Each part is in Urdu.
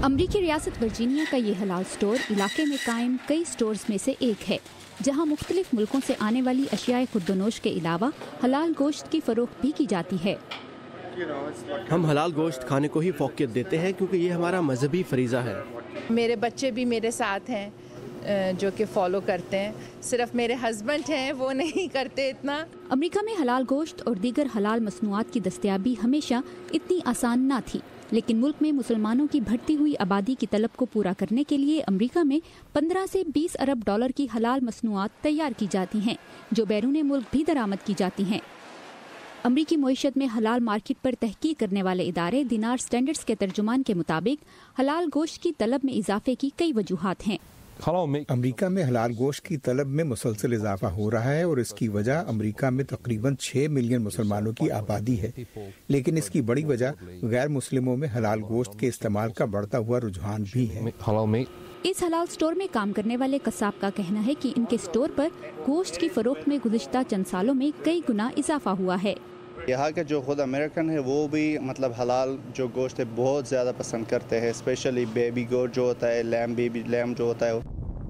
امریکی ریاست ورجینیا کا یہ حلال سٹور علاقے میں قائم کئی سٹورز میں سے ایک ہے جہاں مختلف ملکوں سے آنے والی اشیاء خودنوش کے علاوہ حلال گوشت کی فروخت بھی کی جاتی ہے۔ ہم حلال گوشت کھانے کو ہی فوقیت دیتے ہیں کیونکہ یہ ہمارا مذہبی فریضہ ہے۔ میرے بچے بھی میرے ساتھ ہیں جو کہ فالو کرتے ہیں، صرف میرے ہسبینڈ ہیں وہ نہیں کرتے اتنا۔ امریکہ میں حلال گوشت اور دیگر حلال مصنوعات کی دستیابی ہمیشہ اتنی آسان نہ تھی، لیکن ملک میں مسلمانوں کی بڑھتی ہوئی آبادی کی طلب کو پورا کرنے کے لیے امریکہ میں 15 سے 20 ارب ڈالر کی حلال مصنوعات تیار کی جاتی ہیں جو بیرون ملک بھی درآمد کی جاتی ہیں۔ امریکی معیشت میں حلال مارکیٹ پر تحقیق کرنے والے ادارے دینار سٹینڈرڈز کے ترجمان کے مطابق حلال گوشت کی طلب میں اضافے کی کئی وجوہات ہیں۔ امریکہ میں حلال گوشت کی طلب میں مسلسل اضافہ ہو رہا ہے اور اس کی وجہ امریکہ میں تقریباً 6 ملین مسلمانوں کی آبادی ہے، لیکن اس کی بڑی وجہ غیر مسلموں میں حلال گوشت کے استعمال کا بڑھتا ہوا رجحان بھی ہے۔ اس حلال سٹور میں کام کرنے والے قصاب کا کہنا ہے کہ ان کے سٹور پر گوشت کی فروخت میں گزشتہ چند سالوں میں کئی گنا اضافہ ہوا ہے۔ یہاں کے جو خود امریکن ہے وہ بھی حلال جو گوشت ہے بہت زیادہ پسند کرتے ہیں، اسپیشلی بیبی گوشت جو ہوتا ہے، لیم جو ہوتا ہے۔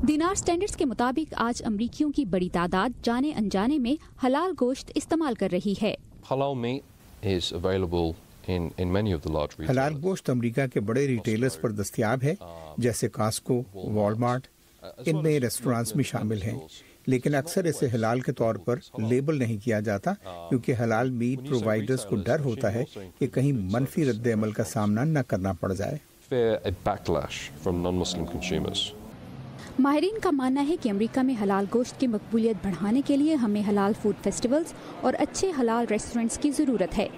دینار سٹینڈرڈز کے مطابق آج امریکیوں کی بڑی تعداد جانے انجانے میں حلال گوشت استعمال کر رہی ہے۔ حلال گوشت امریکہ کے بڑے ریٹیلرز پر دستیاب ہے جیسے کاسکو، والمارٹ، ان میں ریسٹورانٹس بھی شامل ہیں، لیکن اکثر اسے حلال کے طور پر لیبل نہیں کیا جاتا کیونکہ حلال میٹ پرووائڈرز کو ڈر ہوتا ہے کہ کہیں منفی رد عمل کا سامنا نہ کرنا پڑ جائے۔ ماہرین کا ماننا ہے کہ امریکہ میں حلال گوشت کی مقبولیت بڑھانے کے لیے ہمیں حلال فوڈ فیسٹیولز اور اچھے حلال ریسٹورنٹس کی ضرورت ہے۔